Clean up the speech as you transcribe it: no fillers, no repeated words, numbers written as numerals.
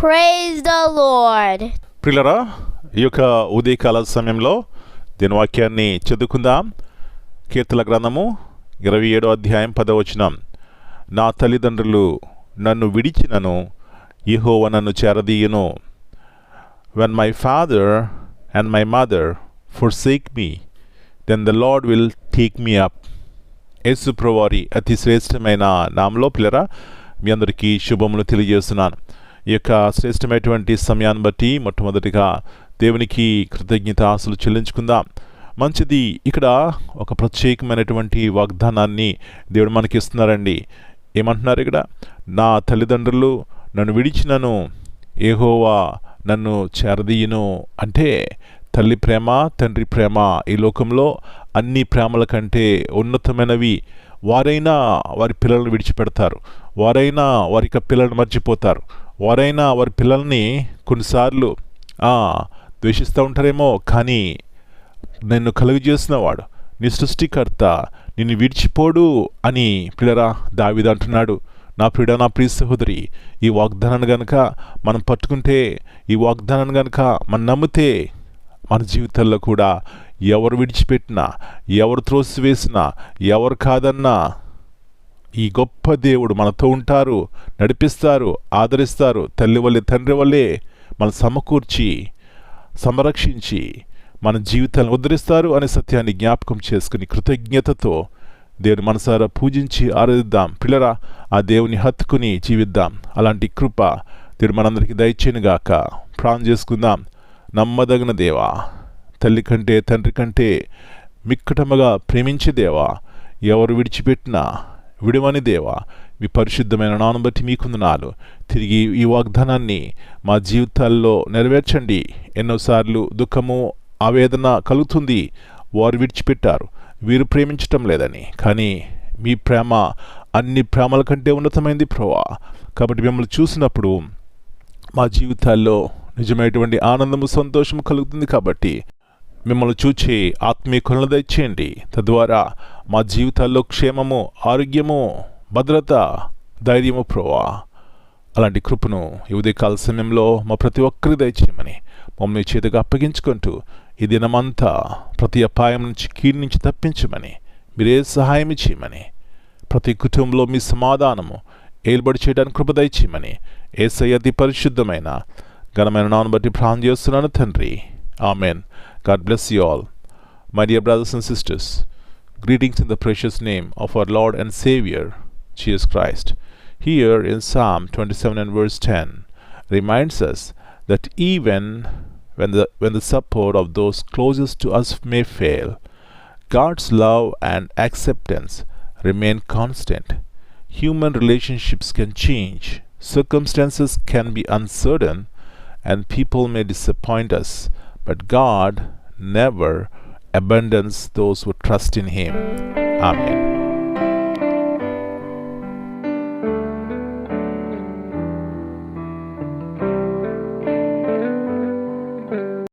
Praise the Lord. ప్రియులరా, ఈ యొక్క ఉదయకాల సమయంలో దీని వాక్యాన్ని చదువుకుందాం. కీర్తన గ్రంథము 27వ అధ్యాయం 10వ వచనం. నా తల్లిదండ్రులు నన్ను విడిచినను, యెహోవా నన్ను చేరదీయును. When my father and my mother forsake me, then the Lord will take me up. యేసు ప్రభువారి అతి శ్రేష్టమైన నామములో పిల్లరా మీ అందరికీ శుభములు తెలియజేస్తున్నాను. ఈ యొక్క శ్రేష్టమైనటువంటి సమయాన్ని బట్టి మొట్టమొదటిగా దేవునికి కృతజ్ఞతాస్తులు చెల్లించుకుందాం. మంచిది. ఇక్కడ ఒక ప్రత్యేకమైనటువంటి వాగ్దానాన్ని దేవుడు మనకి ఇస్తున్నారండి. ఏమంటున్నారు ఇక్కడ? నా తల్లిదండ్రులు నన్ను విడిచినను, యెహోవా నన్ను చేరదీయును. అంటే తల్లి ప్రేమ, తండ్రి ప్రేమ ఈ లోకంలో అన్ని ప్రేమల కంటే ఉన్నతమైనవి. వారైనా వారి పిల్లలను విడిచిపెడతారు, వారైనా వారి పిల్లలను మర్చిపోతారు, వారైనా వారి పిల్లల్ని కొన్నిసార్లు ద్వేషిస్తూ ఉంటారేమో, కానీ నిన్ను కలుగజేసినవాడు, నీ సృష్టికర్త నిన్ను విడిచిపోడు అని పిల్లరా దావీదు అంటున్నాడు. నా ప్రియుడా, నా ప్రియ సహోదరి, ఈ వాగ్దానాన్ని గనుక మనం పట్టుకుంటే, ఈ వాగ్దానాన్ని గనుక మనం నమ్మితే, మన జీవితాల్లో కూడా ఎవరు విడిచిపెట్టినా, ఎవరు త్రోసివేసినా, ఎవరు కాదన్నా ఈ గొప్ప దేవుడు మనతో ఉంటారు, నడిపిస్తారు, ఆదరిస్తారు. తల్లి వల్లే తండ్రి వల్లే మన సమకూర్చి సంరక్షించి మన జీవితాలను ఉద్ధరిస్తారు అనే సత్యాన్ని జ్ఞాపకం చేసుకుని కృతజ్ఞతతో దేవుని మనసారా పూజించి ఆరాధిద్దాం. పిల్లరా, ఆ దేవుని హత్తుకుని జీవిద్దాం. అలాంటి కృప దేవుడు మనందరికీ దయచేయనుగాక. ప్రార్థన చేసుకుందాం. నమ్మదగిన దేవా, తల్లి కంటే తండ్రి కంటే మిక్కటముగా ప్రేమించే దేవా, ఎవరు విడిచిపెట్టినా విడవని దేవా, మీ పరిశుద్ధమైన నామమును బట్టి మీకు వందనాలు. తిరిగి ఈ వాగ్దానాన్ని మా జీవితాల్లో నెరవేర్చండి. ఎన్నోసార్లు దుఃఖము, ఆవేదన కలుగుతుంది. వారు విడిచిపెట్టారు, వీరు ప్రేమించటం లేదని. కానీ మీ ప్రేమ అన్ని ప్రేమల కంటే ఉన్నతమైంది ప్రభువా. కాబట్టి మిమ్మల్ని చూసినప్పుడు మా జీవితాల్లో నిజమైనటువంటి ఆనందము, సంతోషము కలుగుతుంది. కాబట్టి మిమ్మల్ని చూచి ఆత్మీయ కరుణ దయచేయండి. తద్వారా మా జీవితాల్లో క్షేమము, ఆరోగ్యము, భద్రత, ధైర్యము ప్రభువా. అలాంటి కృపను ఈ ఉదయకాల సమయంలో మా ప్రతి ఒక్కరికి దయచేయమని మమ్మల్ని చేతిగా అప్పగించుకుంటూ ఈ దినమంతా ప్రతి అపాయం నుంచి, కీడు నుంచి తప్పించమని మీరే సహాయం చేయమని, ప్రతి కుటుంబంలో మీ సమాధానము ఏలుబడి చేయడానికి కృప దయచేయమని యేసయ్య అతి పరిశుద్ధమైన ఘనమైన నామమును బట్టి ప్రార్థన చేస్తున్నాను తండ్రి. Amen. God bless you all. My dear brothers and sisters, greetings in the precious name of our Lord and Savior, Jesus Christ. Here in Psalm 27 and verse 10 reminds us that even when the support of those closest to us may fail, God's love and acceptance remain constant. Human relationships can change, circumstances can be uncertain, and people may disappoint us, but God never abandons those who trust in Him. Amen.